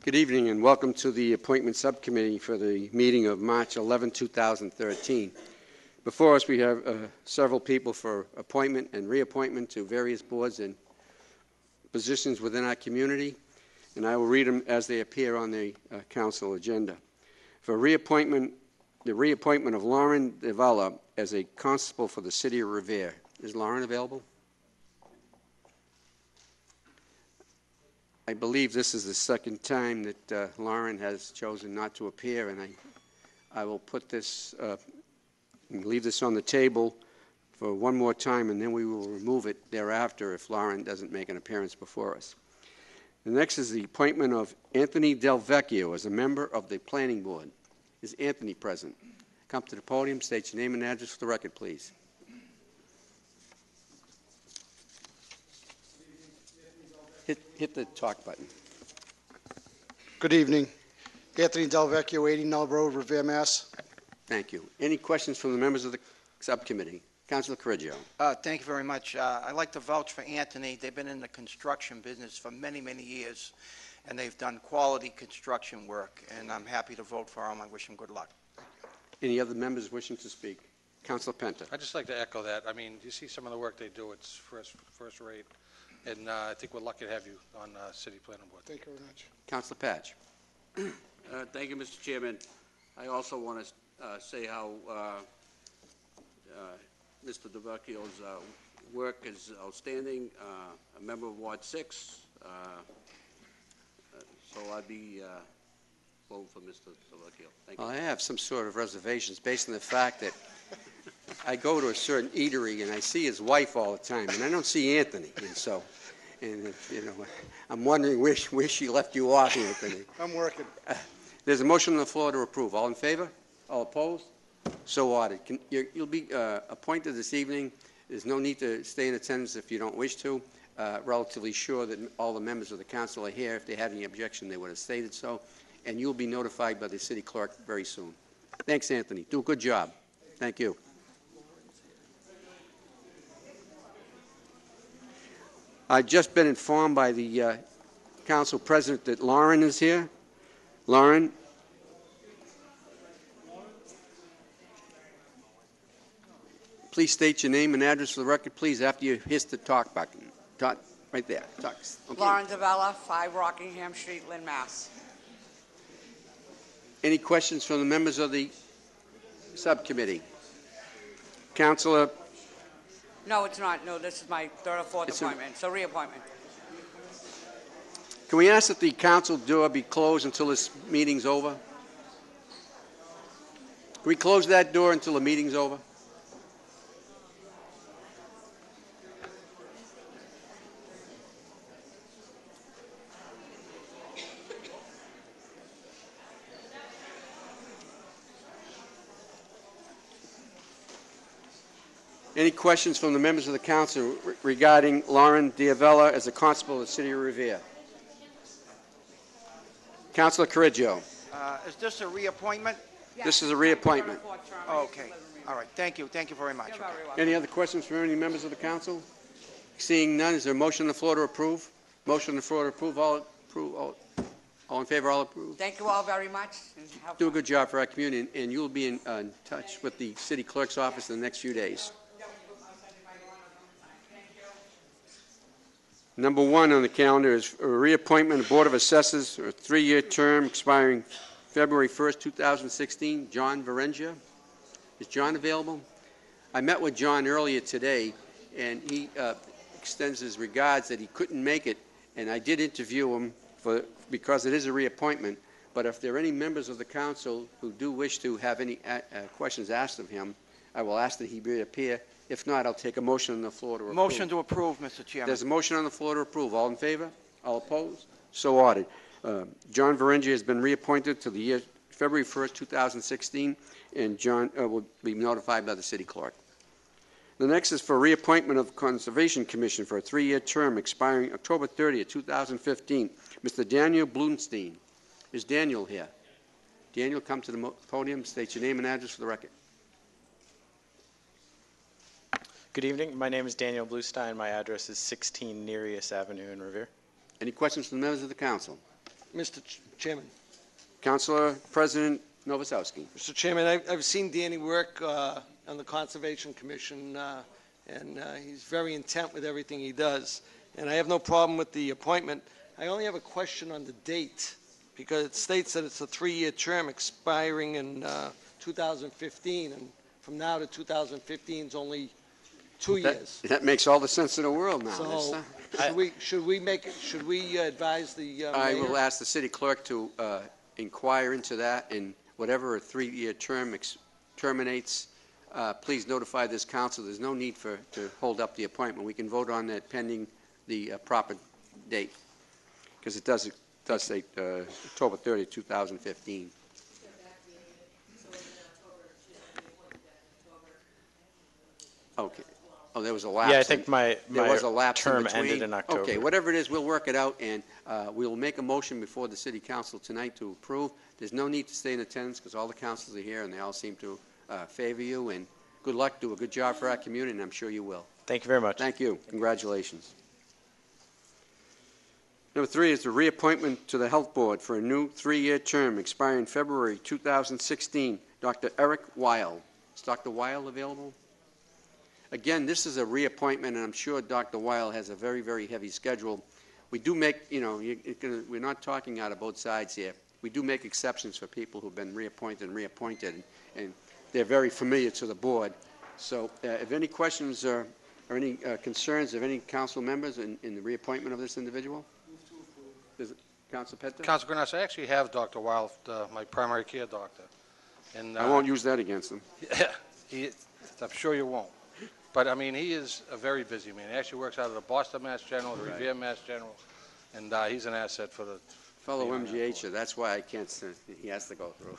Good evening and welcome to the Appointment Subcommittee for the meeting of March 11, 2013. Before us we have several people for appointment and reappointment to various boards and positions within our community, and I will read them as they appear on the council agenda. For reappointment, the reappointment of Lauren DeVella as a constable for the City of Revere. Is Lauren available? I believe this is the second time that Lauren has chosen not to appear, and I will put this, leave this on the table for one more time, and then we will remove it thereafter if Lauren doesn't make an appearance before us. The next is the appointment of Anthony Del Vecchio as a member of the Planning Board. Is Anthony present? Come to the podium, state your name and address for the record, please. Hit the talk button. Good evening. Anthony Del Vecchio, 80 Null Road, Revere, Mass. Thank you. Any questions from the members of the subcommittee? Councilor Correggio. Thank you very much. I'd like to vouch for Anthony. They've been in the construction business for many, many years, and they've done quality construction work, and I'm happy to vote for him. I wish him good luck. Any other members wishing to speak? Councilor Penta. I'd just like to echo that. I mean, you see some of the work they do, it's first rate. And I think we're lucky to have you on City Planning Board. Thank you very much. Councilor Patch. Thank you, Mr. Chairman. I also want to say how Mr. DeVecchio's work is outstanding. A member of Ward 6, so I'd be voting for Mr. DeVecchio. Thank you. Well, I have some sort of reservations based on the fact that I go to a certain eatery and I see his wife all the time, and I don't see Anthony, and so, you know, I'm wondering where she left you off, Anthony. I'm working. There's a motion on the floor to approve. All in favor? All opposed? So ordered. You'll be appointed this evening. There's no need to stay in attendance if you don't wish to. Relatively sure that all the members of the council are here. If they had any objection, they would have stated so. And you'll be notified by the city clerk very soon. Thanks, Anthony. Do a good job. Thank you. I've just been informed by the council president that Lauren is here. Lauren? Please state your name and address for the record, please, after you hit the talk button. Talk, right there. Talk. Okay. Lauren DeVella, 5 Rockingham Street, Lynn, Mass. Any questions from the members of the subcommittee? Councilor? No, it's not. No, this is my 3rd or 4th appointment. It's a reappointment. Can we ask that the council door be closed until this meeting's over? Can we close that door until the meeting's over? Any questions from the members of the council regarding Lauren DeVella as a constable of the City of Revere? Councilor Correggio. Is this a reappointment? Yes. This is a reappointment. Oh, okay. All right. Thank you. Thank you very much. You're very welcome. Any other questions from any members of the council? Seeing none, is there a motion on the floor to approve? Motion on the floor to approve. All in favor, all approved? Thank you all very much. Do a good job for our community, and you'll be in touch with the city clerk's office in the next few days. Number 1 on the calendar is a reappointment of Board of Assessors for a 3-year term expiring February 1st, 2016. John Varengia. Is John available? I met with John earlier today, and he extends his regards that he couldn't make it, and I did interview him because it is a reappointment. But if there are any members of the council who do wish to have any questions asked of him, I will ask that he reappear. If not, I'll take a motion on the floor to approve. Motion to approve, Mr. Chairman. There's a motion on the floor to approve. All in favor? All opposed? So ordered. John Varengia has been reappointed to the year February 1st, 2016, and John will be notified by the city clerk. The next is for reappointment of Conservation Commission for a 3-year term expiring October 30th, 2015. Mr. Daniel Blumstein. Is Daniel here? Daniel, come to the podium. State your name and address for the record. Good evening. My name is Daniel Bluestein. My address is 16 Nereus Avenue in Revere. Any questions from the members of the council? Mr. Chairman. Councilor President Novoselsky. Mr. Chairman, I've seen Danny work on the Conservation Commission, and he's very intent with everything he does. And I have no problem with the appointment. I only have a question on the date, because it states that it's a 3-year term expiring in 2015, and from now to 2015 is only 2 years. That makes all the sense in the world now. So should we advise the I mayor? will ask the city clerk to inquire into that, and whatever a 3-year term terminates, please notify this council. There's no need to hold up the appointment. We can vote on that pending the proper date, because it does say October 30, 2015. Okay. Oh, there was a lapse. Yeah, I think there was a lapse term in between. ended in October. Okay, whatever it is, we'll work it out, and we'll make a motion before the city council tonight to approve. There's no need to stay in attendance, because all the councils are here, and they all seem to favor you. And good luck. Do a good job for our community, and I'm sure you will. Thank you very much. Thank you. Congratulations. Number 3 is the reappointment to the Health Board for a new 3-year term expiring February 2016. Dr. Eric Weil. Is Dr. Weil available? Again, this is a reappointment, and I'm sure Dr. Weil has a very, very heavy schedule. We do make, we're not talking out of both sides here. We do make exceptions for people who've been reappointed, and they're very familiar to the board. So if any questions or any concerns of any council members in the reappointment of this individual? Council Penta? Councilor Grenas, I actually have Dr. Weil, my primary care doctor. And I won't use that against him. I'm sure you won't. But, I mean, he is a very busy man. He actually works out of the Boston Mass General, the Revere Mass General, and he's an asset for the fellow MGH. That's why I can't. He has to go through.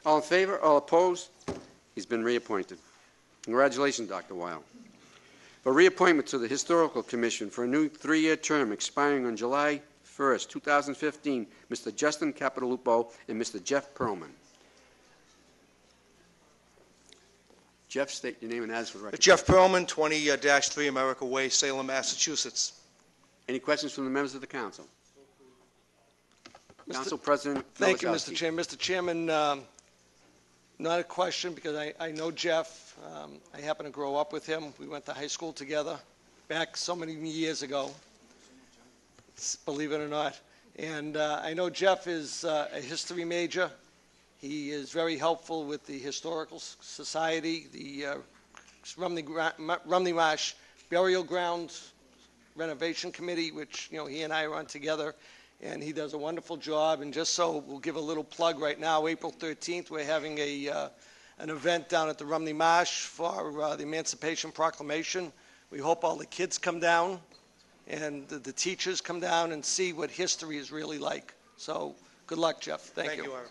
All in favor? All opposed? He's been reappointed. Congratulations, Dr. Weil. For reappointment to the Historical Commission for a new 3-year term expiring on July 1st, 2015, Mr. Justin Capitalupo and Mr. Jeff Perlman. Jeff, state your name and address for the record. Jeff Perlman, 20-3 America Way, Salem, Massachusetts. Any questions from the members of the council? Council President Thank you, Novoselsky. Mr. Chairman. Mr. Chairman, not a question, because I know Jeff. I happen to grow up with him. We went to high school together back so many years ago, believe it or not. And I know Jeff is a history major. He is very helpful with the Historical Society, the Rumney Marsh Burial Ground Renovation Committee, which he and I are on together, and he does a wonderful job. And just so we'll give a little plug right now, April 13th, we're having an event down at the Rumney Marsh for the Emancipation Proclamation. We hope all the kids come down and the teachers come down and see what history is really like. So good luck, Jeff. Thank you. Aaron.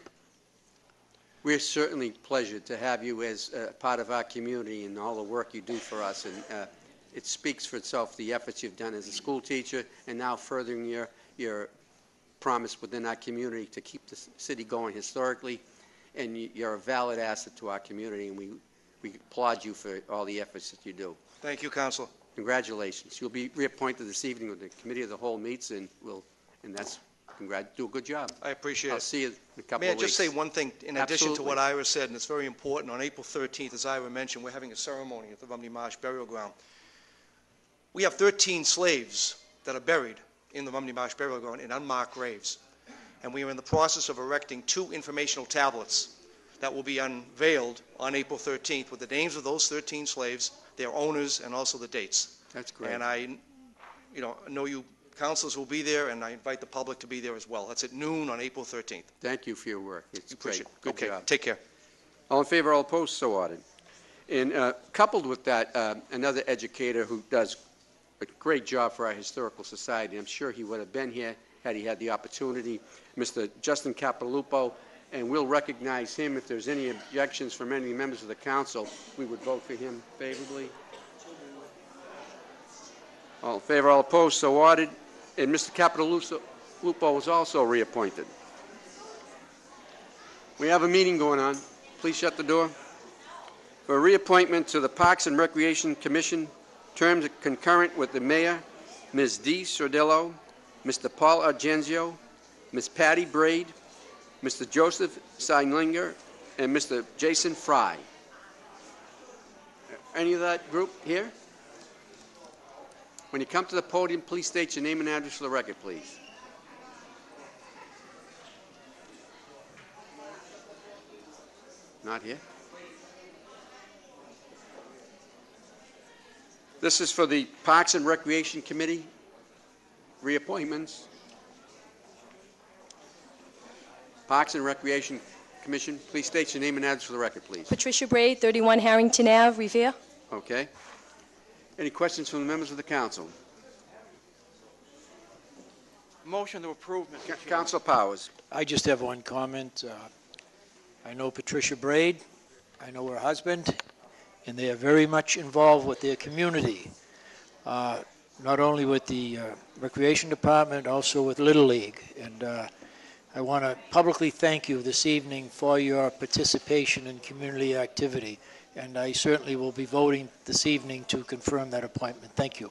We're certainly pleasured to have you as part of our community and all the work you do for us. And it speaks for itself, the efforts you've done as a school teacher and now furthering your promise within our community to keep the city going historically. And you're a valid asset to our community, and we applaud you for all the efforts that you do. Thank you, Councilor. Congratulations. You'll be reappointed this evening when the Committee of the Whole meets, and do a good job. I appreciate I'll it. see you in a couple May I of weeks. just say one thing in addition to Absolutely. what Ira said, and it's very important. On April 13th, as Ira mentioned, we're having a ceremony at the Rumney Marsh Burial Ground. We have 13 slaves that are buried in the Rumney Marsh Burial Ground in unmarked graves. And we are in the process of erecting 2 informational tablets that will be unveiled on April 13th with the names of those 13 slaves, their owners, and also the dates. That's great. And I know you councilors will be there, and I invite the public to be there as well. That's at noon on April 13th. Thank you for your work. It's great. Appreciate it. Good Okay, job. take care. All in favor, all opposed, so ordered. And coupled with that, another educator who does a great job for our Historical Society. I'm sure he would have been here had he had the opportunity, Mr. Justin Capitalupo, and we'll recognize him. If there's any objections from any members of the council, we would vote for him favorably. All in favor, all opposed, so ordered. And Mr. Capitalupo was also reappointed. We have a meeting going on. Please shut the door. For reappointment to the Parks and Recreation Commission, terms concurrent with the mayor, Ms. Dee Sordillo, Mr. Paul Argenzio, Ms. Patty Braid, Mr. Joseph Seilinger, and Mr. Jason Fry. Any of that group here? When you come to the podium, please state your name and address for the record, please. Not here. This is for the Parks and Recreation Committee reappointments. Parks and Recreation Commission, please state your name and address for the record, please. Patricia Braid, 31 Harrington Ave, Revere. Okay. Any questions from the members of the council? Motion to approve, Mr. Chairman. Council Powers. I just have one comment. I know Patricia Braid, I know her husband, and they are very much involved with their community, not only with the Recreation Department, also with Little League. And I want to publicly thank you this evening for your participation in community activity, and I certainly will be voting this evening to confirm that appointment. Thank you.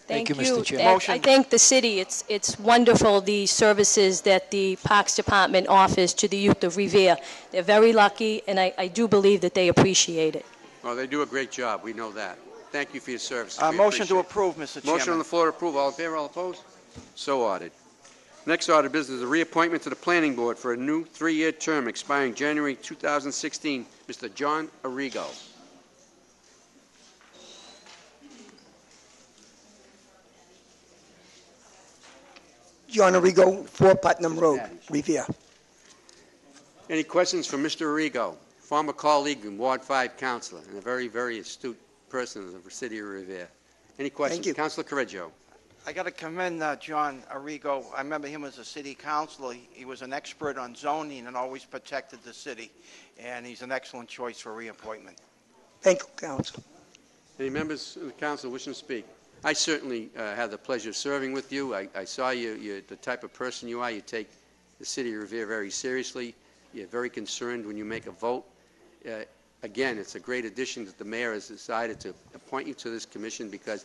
Thank you, Mr. Chairman. I thank the city. It's wonderful, the services that the Parks Department offers to the youth of Revere. They're very lucky, and I do believe that they appreciate it. Well, they do a great job. We know that. Thank you for your service. Motion to approve, Mr. Chairman. Motion on the floor to approve. All in favor, all opposed? So ordered. Next order of business is a reappointment to the Planning Board for a new 3-year term expiring January 2016. Mr. John Arrigo. John Arrigo, 4 Putnam Road, Revere. Any questions for Mr. Arrigo, former colleague and Ward 5 councilor, and a very, very astute person of the city of Revere? Any questions? Thank you. Councilor Correggio. I got to commend John Arrigo. I remember him as a city councilor. He was an expert on zoning and always protected the city, and he's an excellent choice for reappointment. Thank you, Council. Any members of the council wishing to speak? I certainly have the pleasure of serving with you. I saw you're the type of person you are. You take the city of Revere very seriously. You're very concerned when you make a vote. Again, it's a great addition that the mayor has decided to appoint you to this commission because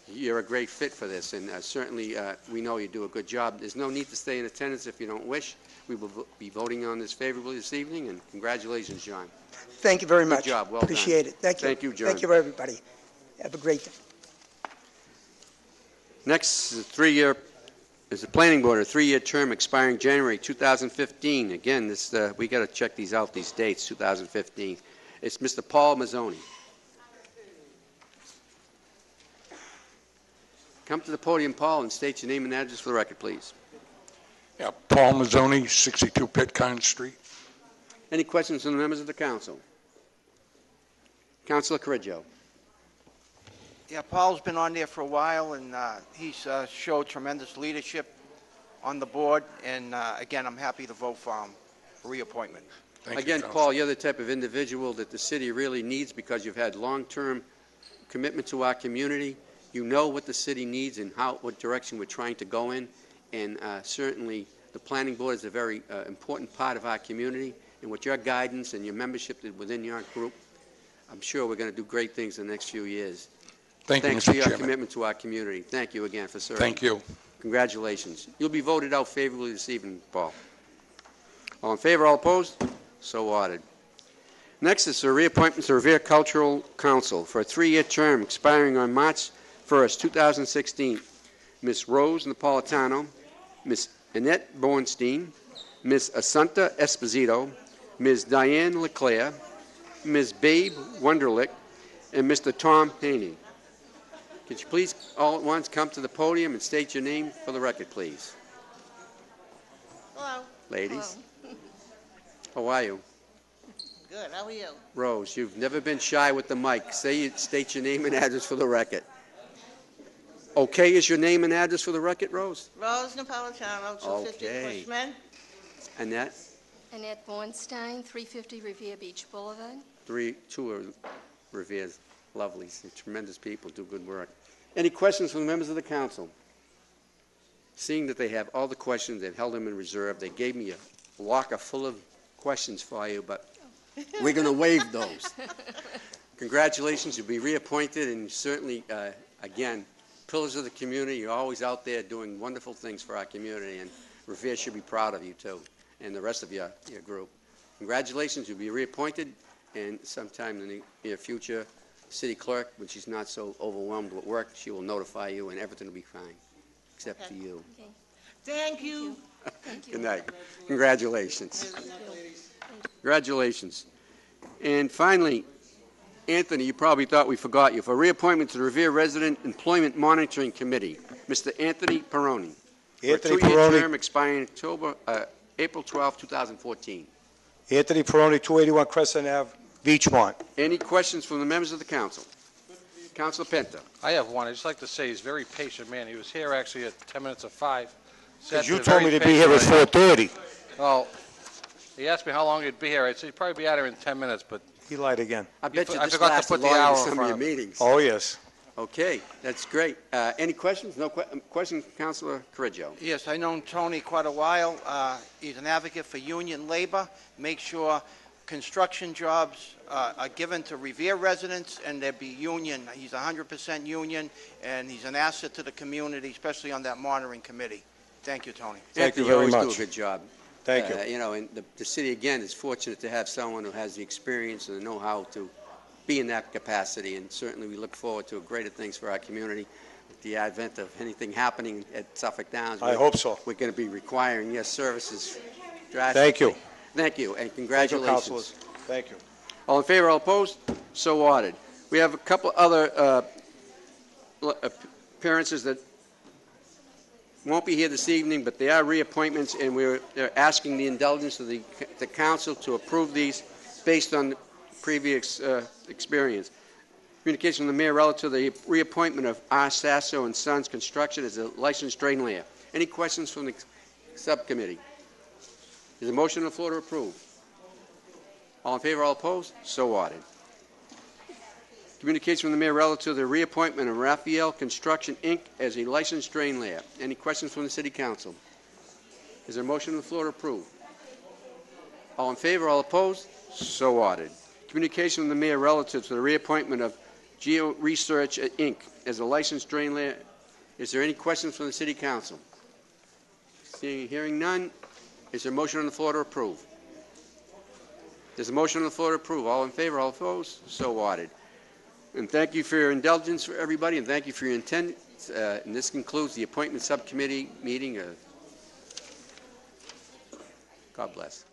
you're a great fit for this, and certainly we know you do a good job. There's no need to stay in attendance if you don't wish. We will be voting on this favorably this evening, and congratulations, John. Thank you very much. Good job. Well Appreciate done. it. Thank you. Thank you, John. Thank you, everybody. Have a great day. Next is the Planning Board, a 3-year term expiring January 2015. Again, this we got to check these out, these dates, 2015. It's Mr. Paul Mazzoni. Come to the podium, Paul, and state your name and address for the record, please. Yeah, Paul Mazzoni, 62 Pitcairn Street. Any questions from the members of the council? Councilor Correggio. Yeah, Paul's been on there for a while, and he's showed tremendous leadership on the board, and again, I'm happy to vote for him for reappointment. Again, Paul, you're the type of individual that the city really needs because you've had long-term commitment to our community. You know what the city needs and what direction we're trying to go in, and certainly the planning board is a very important part of our community, and with your guidance and your membership within your group, I'm sure we're going to do great things in the next few years. Thank you, Thanks Mr. for your Chairman. commitment to our community. Thank you again for serving. Thank you. Congratulations. You'll be voted out favorably this evening, Paul. All in favor, all opposed? So ordered. Next is a reappointment to Revere Cultural Council for a 3-year term expiring on March 1st, 2016. Ms. Rose Napolitano, Ms. Annette Bornstein, Ms. Assunta Esposito, Ms. Diane Leclerc, Ms. Babe Wunderlich, and Mr. Tom Haney. Could you please all at once come to the podium and state your name for the record, please? Hello. Ladies. Hello. How are you? Good. How are you? Rose, you've never been shy with the mic. State your name and address for the record. Okay is your name and address for the record, Rose? Rose Napolitano, 250 Okay. Bushman. Annette? Annette Bornstein, 350 Revere Beach Boulevard. Two are Revere's lovely, tremendous people, do good work. Any questions from the members of the council? Seeing that they have all the questions, they've held them in reserve. They gave me a locker full of questions for you, but we're going to waive those. Congratulations, you'll be reappointed, and certainly, again, pillars of the community. You're always out there doing wonderful things for our community, and Revere should be proud of you, too, and the rest of your group. Congratulations, you'll be reappointed, and sometime in the near future, city clerk, when she's not so overwhelmed with work, she will notify you, and everything will be fine, except for you. Thank you. Good night. Congratulations. Congratulations. And finally, Anthony, you probably thought we forgot you. For reappointment to the Revere Resident Employment Monitoring Committee, Mr. Anthony Peroni. Anthony for a two-year Peroni. term expiring April 12, 2014. Anthony Peroni, 281 Crescent Ave, Beachmont. Any questions from the members of the council? Councilor Penta. I have one. I'd just like to say he's a very patient man. He was here actually at 10 minutes of 5. Because you told me to be here at 4:30. Well, he asked me how long he'd be here. I said he'd probably be out here in 10 minutes, but He lied again. I bet you I this forgot to lasted put the longer hour than in some of your front of it. meetings. Oh, yes. Okay, that's great. Any questions? No questions, Councilor Corrigo? Yes, I've known Tony quite a while. He's an advocate for union labor. Make sure construction jobs are given to Revere residents and there be union. He's 100% union, and he's an asset to the community, especially on that monitoring committee. Thank you, Tony. Thank you Anthony, very always much. do a good job. Thank you. You know, and the city, again, is fortunate to have someone who has the experience and the know-how to be in that capacity, and certainly we look forward to greater things for our community. With the advent of anything happening at Suffolk Downs, I hope so. We're going to be requiring your services drastically. Thank you. Thank you, and Thank you, congratulations. councilors. Thank you. All in favor, all opposed? So ordered. We have a couple other appearances that won't be here this evening, but they are reappointments, and they're asking the indulgence of the council to approve these based on the previous experience. Communication from the mayor relative to the reappointment of R. Sasso and Sons Construction as a licensed drain layer. Any questions from the subcommittee? Is a motion on the floor to approve? All in favor, all opposed? So ordered. Communication from the mayor relative to the reappointment of Raphael Construction, Inc. as a licensed drain layer. Any questions from the city council? Is there a motion on the floor to approve? All in favor, all opposed? So ordered. Communication from the mayor relative to the reappointment of Geo Research, Inc. as a licensed drain layer. Is there any questions from the city council? Hearing none, is there a motion on the floor to approve? There's a motion on the floor to approve. All in favor, all opposed? So ordered. And thank you for your indulgence, for everybody, and thank you for your attendance. And this concludes the appointment subcommittee meeting. God bless.